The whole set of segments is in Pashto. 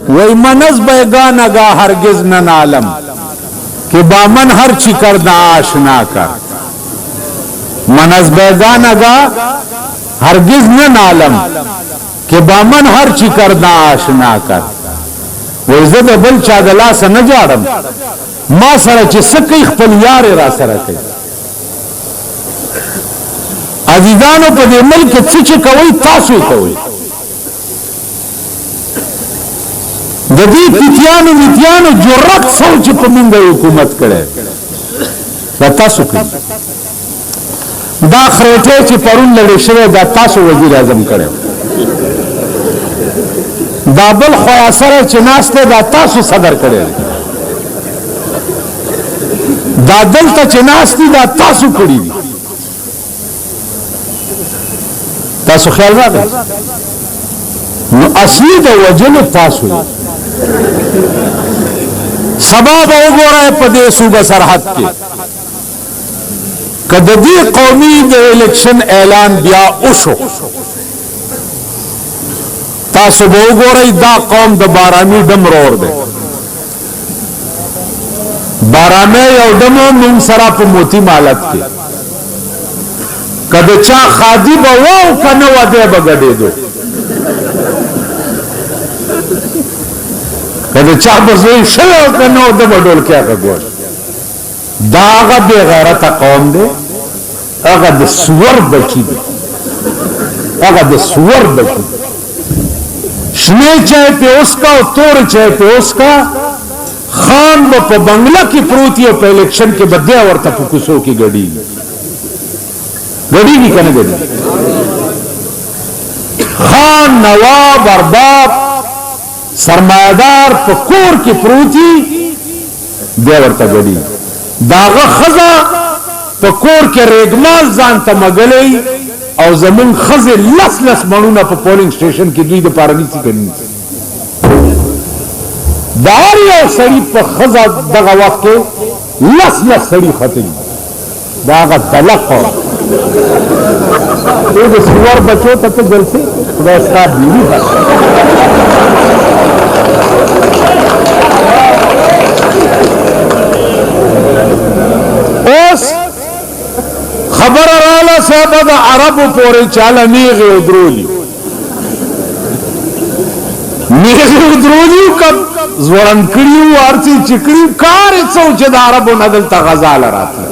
وی منز بیگانگا ہرگز نہ نالم کہ بامن ہر چی کردہ آشنا کر منز بیگانگا ہرگز نہ نالم کہ بامن ہر چی کردہ آشنا کر وی زد بل چا دلا سا نجارم ما سره چې سکی خپل یار را سره کوي عزیزانو په دې ملک څه چې کوي تاسو کوي د دې پیتیانو جرأت سوچ په موږ حکومت کړي دا تاسو کوي دا خرټه چې پرون لړې شوی دا تاسو وزیر اعظم کړي دا بل خو سره چې ناشته دا تاسو صدر کړي دا دلته چې ناشتي دا تاسو کړي دي تاسو خیال راغی نو اصلي د وجلو تاسو سبب وګورئ په دې صوبه سرحد کې کله دې قومي د الیکشن اعلان بیا وشو تاسو وګورئ دا قوم د بارامي ډمرور دی بارامه یو دمو من سرا په موتی مالت کې کده چا خادي به وو کنه وده بغډې دو کده چا به زوی شو کنه وده بډول کې هغه ګور داغه بے غیرت قوم دی هغه د سور بچی دی هغه د سور بچی شنه چای په اوس کا او تور چای په اوس کا خان وہ پا بنگلہ کی پروتی ہے پہ الیکشن کے بدیا ورطا پکسو کی گڑی کی کنے گڑی خان نواب ارباب سرمایدار پا کور کی پروتی دیا ورطا گڑی داغا خزا پا کور کے ریگماز زانتا مگلی او زمین خز لس منونا پا پولنگ سٹیشن کی دوی دا پارنیسی کرنی دار یو سړی په خزا دغه وخت کې لس سړی ختم داغه طلاق دې سوار بچو ته جلسه خدای صاحب بیوی اوس خبر رااله صاحب د عربو پورې چاله نیغه ودرولی کب زورن کړیو ارچی چکړیو کار څو چې د عربو ندل ته غزال راته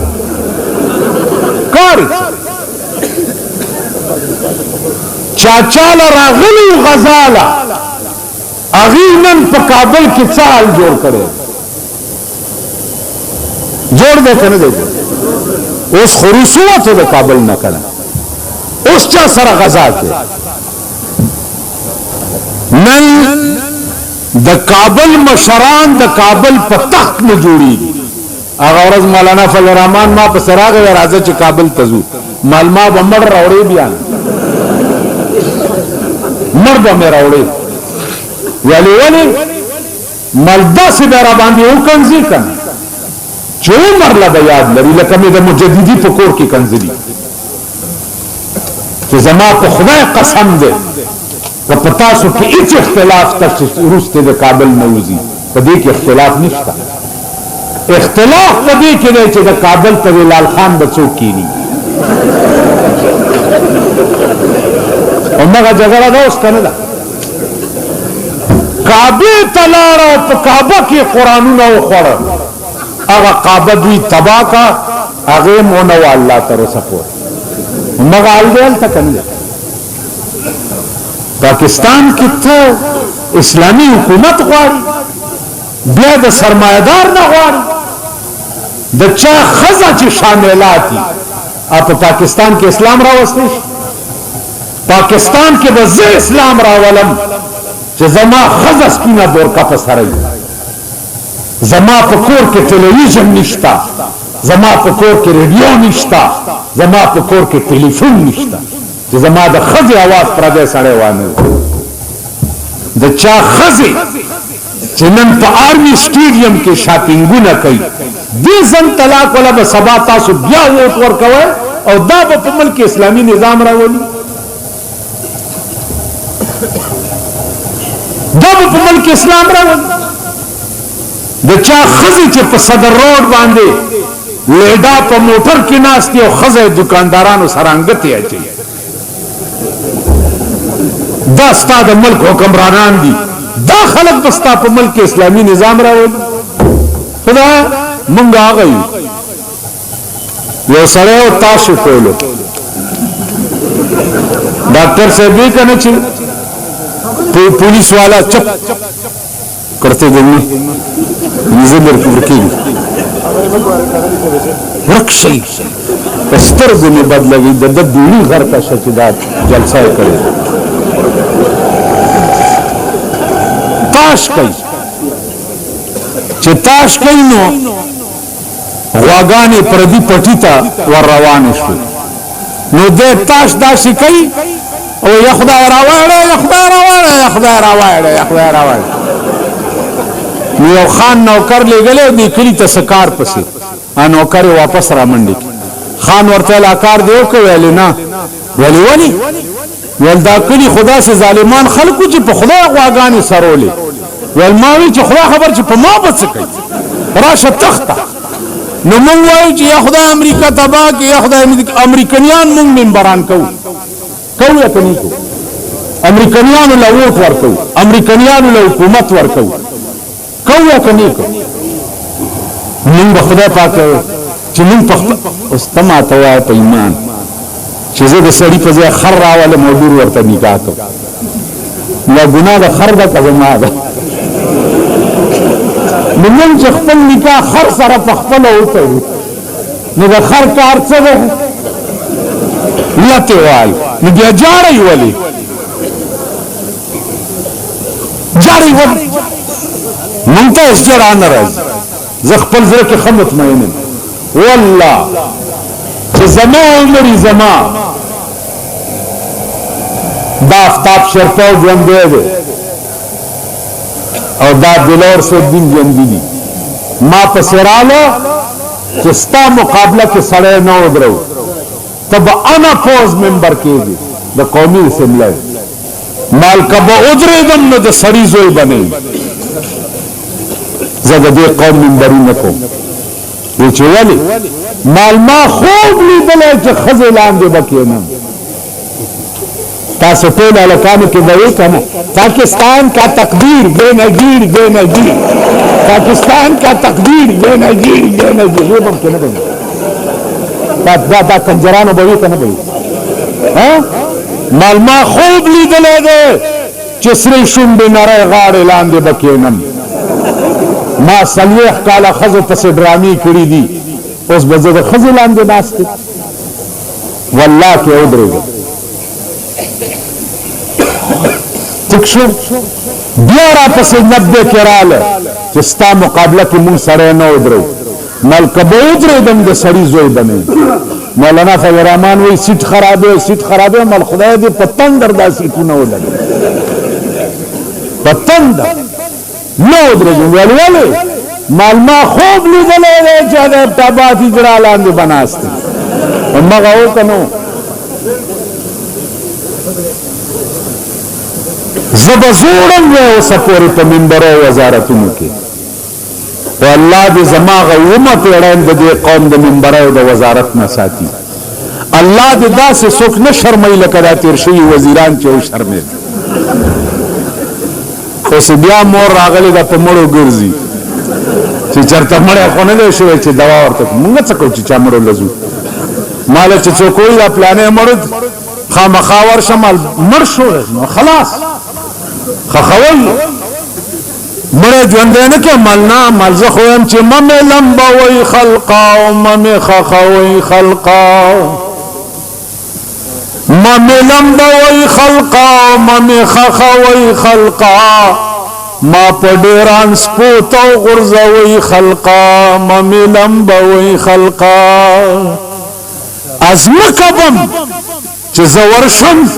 کار چاچال راغلی غزاله اغي نن په کابل کې څال جوړ کړي جوړ دې کنه دې اوس خروسوته د کابل نه کړه اوس چا سره غزا کې نن د کابل مشران د کابل په تخت نه جوړي هغه ورځ مولانا فضل الرحمن ما په سراغه راځي چې کابل تزو مالما بمړ راوړي بیان مرده مې راوړي ولی ملدا سي به را باندې وکنځي کنه چې عمر لا یاد لري لکه مې د مجددي په کور کې کنځلي چې زما په خدای قسم ده و پتاسو کې هیڅ اختلاف تاسو روسته د کابل نوزي په دې کې اختلاف نشته اختلاف په دې کې نه چې د کابل ته لال خان بچو کینی همغه جګړه دا اوس کنه دا کعبه تلار او په کعبه کې قرانونه وخوړ هغه کعبه دوی تبا کا هغه مونږ الله تعالی سپور همغه الګل ته کنه پاکستان کې ته اسلامی حکومت غواړي بیا د سرمایدار نه غواړي د چا خزا چې شاملات دي په پاکستان کې اسلام راوستي پاکستان کې به زه اسلام راولم چې زما خزا سپینه بورکا په سره زما په کور کې ټلویزیون نشتا زما په کور کې ریډیو نشتا زما په کور کې ټلیفون نشتا چې زما د خزي आवाज پر دې سره وانه د چا خزي چې نن په آرمي سټیډیم کې شاپینګونه کوي دې زم طلاق ولا به سبا تاسو بیا ووټ ورکوي او دا په ملک اسلامي نظام راولي دا په ملک اسلام راوړي د چا خزي چې په صدر روډ باندې لیډا په موټر کې ناشتي او خزه دکاندارانو سره انګتي اچي دا ستاد ملک حکمرانان دي دا خلک بستا په ملک اسلامی نظام راوړي خدا مونږ هغه یو سره او تاسو کولو ڈاکٹر صاحب یہ کہنا چاہیے پولیس والا چپ کرتے دیں رکشی استر میں بد لگی دد بیڑی گھر کا شچدات جلسہ کرے تاش کئی تاش کئی نو غواگانی پردی پٹی تا ور روان شو نو دې تاش داسې کوي او یا خدای راوړې یا خدای راوړې یا خدای راوړې یا خدای راوړې یو خان نوکر لګلې دې کلی ته سکار پسې ا نوکر واپس را منډي خان ورته لا کار دیو کوي نه ولی ول دا کلی خدا سے ظالمان خلقو چې په خدای غواګانی سرولې ول ماوي چې خدای خبر چې په ما بچ کوي راشه تخته نو مونږ وایو چې یا خدای امریکا تبا کې یا خدای امریکایان مونږ منبران کوو یا کني کو امریکایانو له ووټ ورکو امریکایانو له حکومت ورکو یا کني کو مونږ خدای پاک چې مونږ په استما ته وای په ایمان چې زه د سړي په ځای خر راواله موضوع ورته نکاح کوم یا ګناه د خر د کزما ده نمون چې خپل نکاح خر سره په خپل وته نو د خر کار څه ده لته وای نو بیا جاړی ولی مونږ ته اسجړه نه راځي زه خپل زړه کې خمت مینم والله چې زما عمرې زما دا آفتاب شرطو ژوند دی او دا دلور سے دین ژوندې دي ما په سرالو چې ستا مقابله کې سړی نه ودرو تب انا فوز ممبر کېږي د قومي اسمبلی مال کبه ودرېدم نو د سړي زوی بنئ زه د دې قوم ممبري نه کوم وی چې ولې مال ما خوب لیدلی چې ښځې لاندې به کېنم تاسو ټول الکانو کې وایي کنه پاکستان کا تقدیر بے نظیر پاکستان کا تقدیر بے نظیر یہ بم کنه به دا کنجرانو به کنه به مال ما خوب لیدلې ده چې سری شونډې نری غاړې لاندې بکینم ما سلیح کاله خزو پسې ډرامې کړې دي اوس به زه د خزو لاندې ناست والله کې ودرېږم تکشو بیا را پسې 90 کې رااله چې ستا مقابله کې مونږ سړی نه ودرو ملکه به ودرېدم د سړي زوی بنئ مولانا فضل الرحمن وایي سیټ خرابې مل خدای دې په تندر دا سیټونه ولګي په تندر نه ودرېږم ولې مال ما خوب لیدلی دی چې د ابتابات اجرا لاندې بناستې همغه وکنو زب زورم وی اوسه پورې په منبرو وزارتونو کې والله دې زما غومه پیړایم د دې قوم د منبرو د وزارت نه ساتي الله دې داسې څوک نه شرموي لکه دا تیر شوي وزیران چې وشرمېد اوس بیا مور راغلی ده په مړو ګرځي چې چېرته مړی خو نه دی شوی چې دوا ورته مونږ څه کوو چې چا مړو لځو ماله چې څوک وایي دا پلانې مړ خامخا ورشه مال مړ شو نو خلاص خخول مړه ژوند نه کې مالنا مالزه خویم چې ممه لمبا وای خلقا او ممه خخوي خلقا ممه لمبا وای خلقا او ممه خخوي خلقا ما پډیران سپوتو غرزوي خلقا ممه لمبا وای خلقا ازمکبم چې زورشم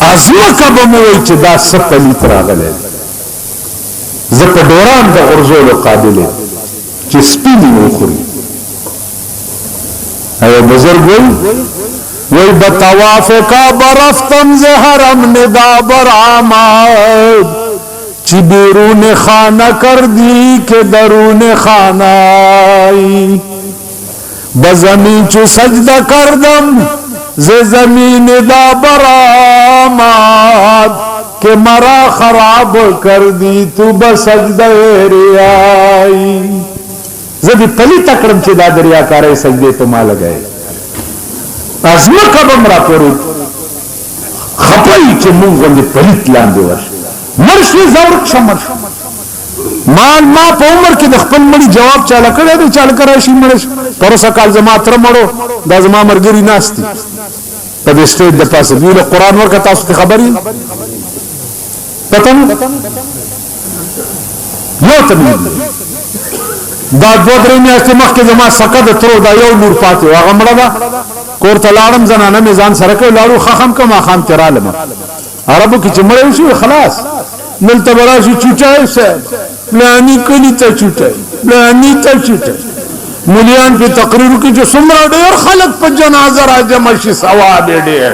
ازمکه به مو وایي چې دا څه پلیت راغلی زه په ډوران د غورځولو قابل یم چې سپي مې وخوري او بزرګ وایي وی بطواف کعبہ رفتم ز حرم ندا برآمد چی بیرون خانہ کردی کہ درون خانہ آئی بزمین چو سجدہ کردم ز زمین دا برآمد کہ مرا خراب کردی تو بسجدہ ریائی زدی پلی تکرم چی دا دریا کارے سجدے تو مالا گئے ازمکا بمرا پوری خپائی چی مونگن دی پلیت لاندے ورش مرشی زورک شمرش مان ما په عمر کې د خپل مړي جواب چاله کړی دی چاله کراشي مړش پروسه کال زما تر مړو دا زما مرګري ناشتي په دې سټیج د پاسه دی له قران ورکه تاسو ته خبري پته یو ته دا دوه درې میاشتې مخکې زما سکه د ترو دا یو نور پاتې و هغه مړه ده کور ته لاړم زنانه مې ځان سره کوي لاړو خخم کما خام ترالم عربو کې چې مړ شي خلاص نلته براشي چوټای سه پلانی کلی ته چوټای پلانی ته چوټای مليان په تقریر کې چې څومره ډېر خلک په جنازه راځي شي ثواب ډېر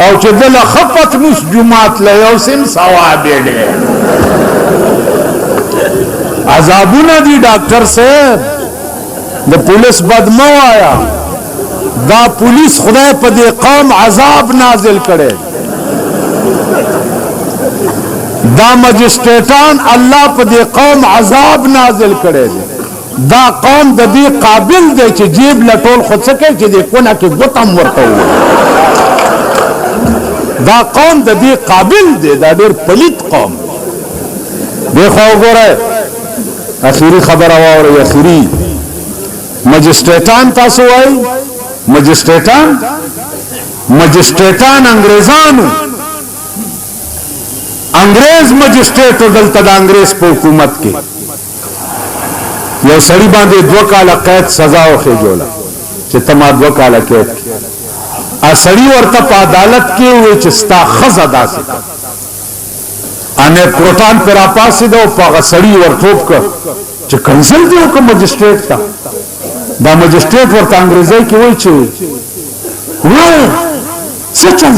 او چې دل خپت نس جمعات له یو سم ثواب ډېر عذابونه دي ډاکټر صاحب د پولیس بدمو آیا دا پولیس خدای په دې قوم عذاب نازل کړي دا مجسټریټان الله په دې قوم عذاب نازل کړي دا قوم د دې قابل دی چې جیب لټول خود څه کوي چې دې کونه کې ګوتم ورته دا قوم د دې قابل دی دا ډېر پلیت قوم دی خو وګوره اخیری خبره واوري اخیری مجسټریټان تاسو وایي مجسټریټان انګريزانو انګريز مجسټریټ دلته د انګريز په حکومت کې یو سړي باندې 2 کاله قید سزا وخېجوله چې تما 2 کاله قید ا سړي ورته په عدالت کې وې چې ستا خزه داسې انه پروتان پر اپاسې دو په سړي ورټوب ک چې کنسل دی کوم مجسټریټ تا دا مجسټریټ ورته انګريزي کې وې چې وای څه چل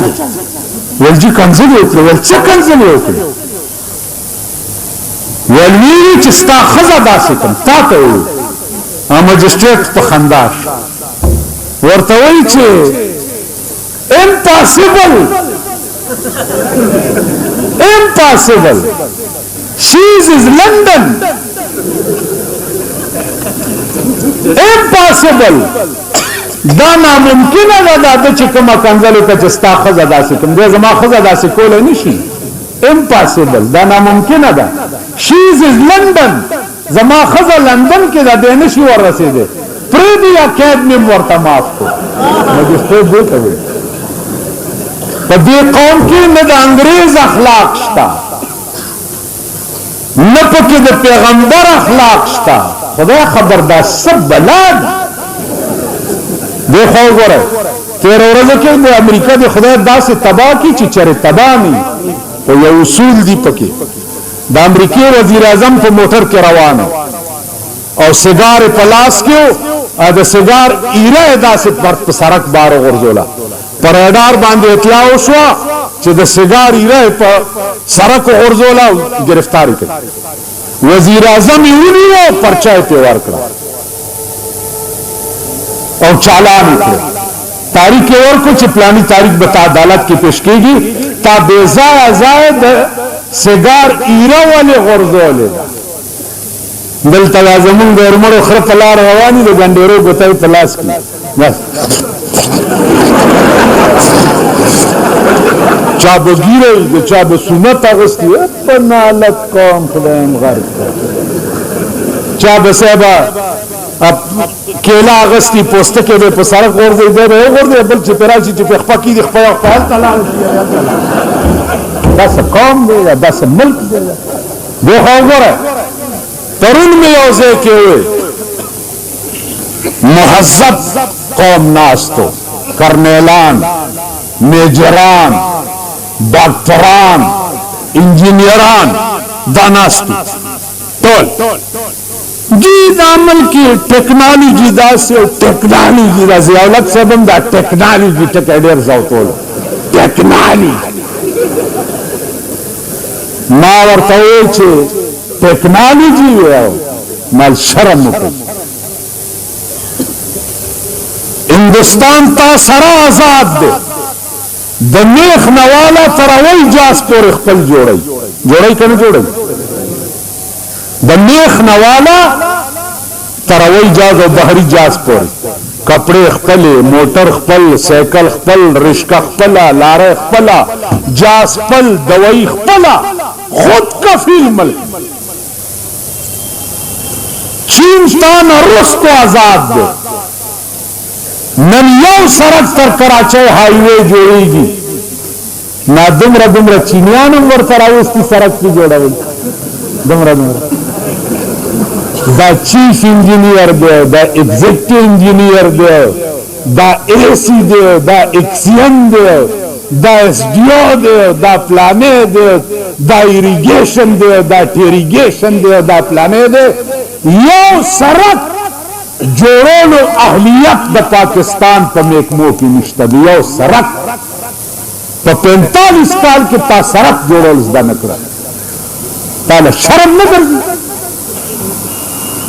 ولجی کنزل وکړي ول څه کنزل وکړي ولوی چې ستا خزه داسې کوم تا ته وي مجسټریټ په خنداش ورته وایي چې impossible she is London impossible دا ناممکنه ده د چې کومه کنځلو ته چې ستا خزه داسې کوم دې زما خزه داسې کولای نشي impossible دا ناممکنه ده she is London زما خزه لندن کې ده دې نشي ورسېده پرې دی اکیډمي ورته معاف کو مجسټریټ دې ته وي په دې قوم کې نه د انګريز اخلاق شته نه پکې د پیغمبر اخلاق شته خدای خبر دا سب بلاد دیکھو گورے تیرہ ورځ کې د امریکا د خدای داسې تباہ کی چې چر تباہ نه او یو اصول دی پکې د امریکای وزیر اعظم په موټر کې روانو او سیګار په لاس کې او د سیګار ایره داسې پر سړک بار غورځولا پر رادار باندې اطلاع وشو چې د سیګار ایره په سړک غورځولا گرفتاری کړ وزیر اعظم یې ونیو پرچای په ورکړه او چالان کړ تاریخ ورکو چې پلانی تاریخ بتا عدالت کې پیش کیږي تا بیزا زائد سیګار ایره ولې غرزولې دلته زمون د ورمړو خرف لار رواني د ګنډېرو غوتای تلاش کی بس چا بګیره د چا به سنت اغستی په نالت قوم خدایم غرق چا به سبا کېلا اغستی پوسټ کې به په سړک ورځي دی ورځي بل چې پراشي چې په خپل کې د خپل تعالی دا څه قوم دی دا څه ملک دی دوه وګوره ترون می اوسه کې مهذب قوم ناستو کرنیلان میجران ډاکټران انجینیران دا ناستو ټول دی دا عمل کی ٹیکنالوجی دا سے ٹیکنالوجی دا زیاولت سبم دا ٹیکنالوجی ٹکا دیر زوتول ٹیکنالوجی ما ورطوئے چھے ٹیکنالوجی ویاو مال شرم مکن ہندوستان تا سرا آزاد دے دا نیخ نوالا تراوی جاس پور اخپل جوڑی کن جوڑی دا نیخ نوالا تراوی جاز و بحری جاز پور کپڑے اخپل موٹر اخپل سیکل اخپل رشکا اخپلا لارے اخپلا جاز پل دوائی اخپلا خود کفیل ملک چینستان رستو آزاد دے نن یو سرک تر کراچے ہائی وے جوڑی گی نا دمرا چینیانم ورطراوستی سرک کی جوڑا ہوئی دمرا دا چیف انجینئر دے دا ایگزیکٹو انجینئر دے دا اے سی دے دا ایکسین دے دا ایس ڈی او دے دا پلانے دے دا ایریگیشن دے دا ٹیریگیشن دے دا پلانے دے یو سرک جوڑولو اہلیت دا پاکستان پا میکمو کی نشتا دی یو سرک پا 45 کال کی تا سرک جوڑول ازدا نکرا تالا شرم نکرگی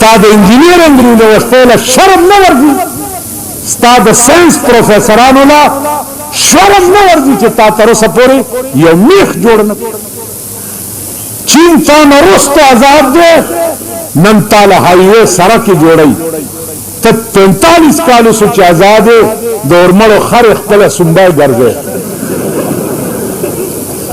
تا دا انجینئر اندرون وستولا شرم نورگی ستا دا سائنس پروفیسرانو لا شرم نورگی چه تا ترسا پوری یو میخ جوڑ نکر چین تا نرست آزاد دے نن تالا ہائیوے سرک جوڑی تا 45 کالو سوچ آزادے دور مڑو خر اخپل سنبای گرگے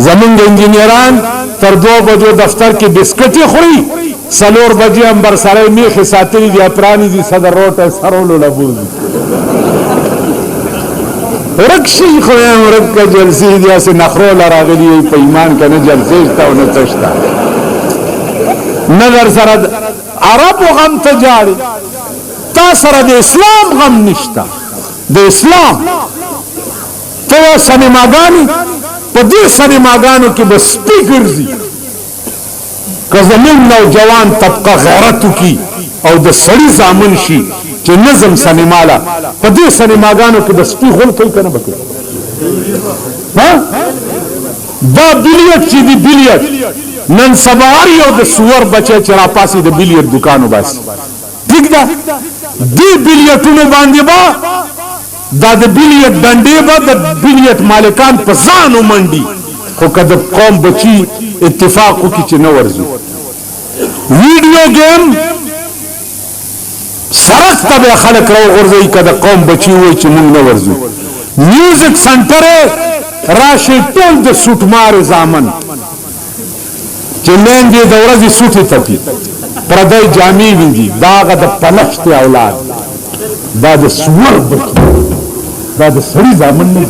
زمینگ انجینئران تر 2 بجو دفتر کی بسکٹی خوری سلور بجی ہم برسارے میخ ساتری دی اپرانی دی صدر روٹے سرولو لبور دی رکشی خویم رک کا جلسی دیا سے نخرو لراغلی پا ایمان کا نا جلسیشتا و نا تشتا نظر سرد عرب و غم تجاری تا سرد اسلام غم نشتا دا اسلام تو سنماگانی پا دی سنماگانو کی بس سپیکر زی که زمین نوجوان طبقه غیرتو کی او د سړی زامن شي چې نظم سنمالا په دې سنماګانو کې د سپي غول کوي کنه بکې دا بلیټ چې دی بلیټ نن سبا یو د سور بچي چې را پاسي د بلیټ دکانو بس ٹھیک ده دی بلیټونو باندې با دا د بلیټ ډنډې با د بلیټ مالکان په ځانو منډي خو کده قوم بچي اتفاق وکړي چې نه ورځي ویډیو گیم سرک ته خلک راو غورځي کده قوم بچي وای چې موږ نه ورځو میوزیک سنټر راشي ټول د سوټمار زامن چې لنګي د ورځې سوټي تپي پردای جامې ویني داغه د پلشت اولاد دا د سور بچي دا د سړي زامن نه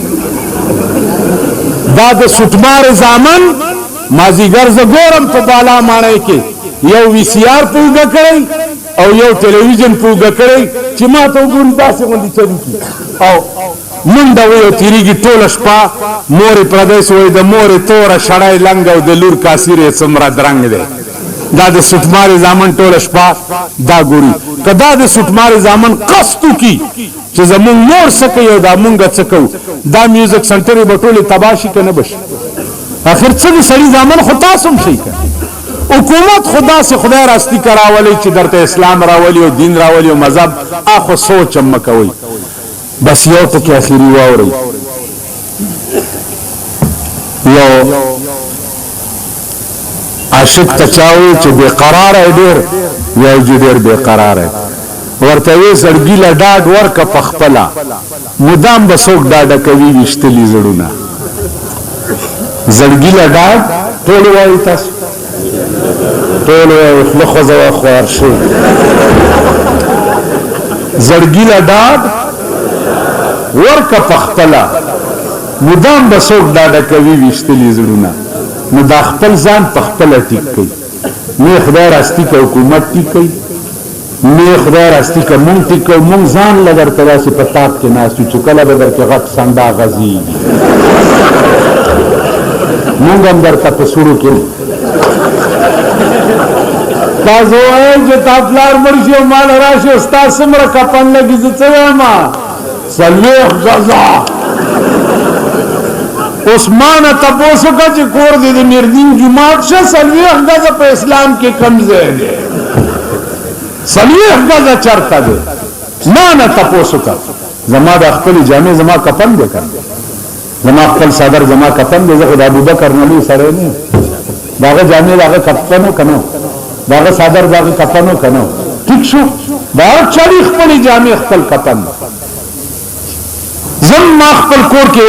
دا د سوټمار زامن مازیګر ز ګورم په بالا مانای کې یو وی سی آر پوګه کړی او یو ټلویزیون پوګه کړی چې ما ته وګورم داسې غوندي چلی کی او منډه ویو تیریږي ټوله شپه مورې پردیس وایي د مورې توره شړی لنګ او د لور کاسیر یې څومره درنګ دی دا د سوټمارې زامن ټوله شپه دا ګوري که دا د سوټمارې زامن قصدو کی چې زمونږ مور څه کوي او دا مونږ څه کوو دا میوزیک سنټر یې به ټولې تباه شي که نه به شي آخر څه د سړي زامن خو تاسو هم شئ که حکومت خدا سے خدای راستی کراولی چې درته اسلام راولی او دین راولی او مذهب اخو سوچ هم مکوئ بس یو ټکی اخیری واورئ یو عاشق ته چاوي چې بېقراره ډېر یو چې ډېر بېقراره ورته وې زړګي له ډاډ ورکه په خپله مدام به څوک ډاډه کوي ویشتلي زړونه زړګي له ډاډ ټول وایي تاسو ټول وایي خوله خوځوه خوار شو زړګي له ډاډ ورکه په خپله مدام به څوک ډاډه کوي ویشتلي زړونه نو دا خپل ځان په خپله ټیک کوي نه خدای راستی که حکومت ټیک کوي نه خدای راستی که مونږ ټیک کوو مونږ ځان له درته داسې په تاپ کې ناست یو چې کله به درکې غټ سنډا غځېږي مونږ هم درته په سورو کې تاسو وایي چې تا پلار مړ شي او مال راشي او ستا څومره کفن لګي زه څه وایم 40 غزا عثمان تپوسو کا چې کور دې د مردین جماعت شه 40 غزا په اسلام کې کم ځای دی 40 غزا چرته دی نه تپوسو کا زما د خپل جامع زما کفن دی کړ زما خپل صدر زما کفن دی زه خدای ابوبکر نبی سره نه داغه جامع داغه کفن کنه داغه صدر داغه کفن کنه ٹھیک شو دا 40 خپل جامع خپل کفن زم ما خپل کور کې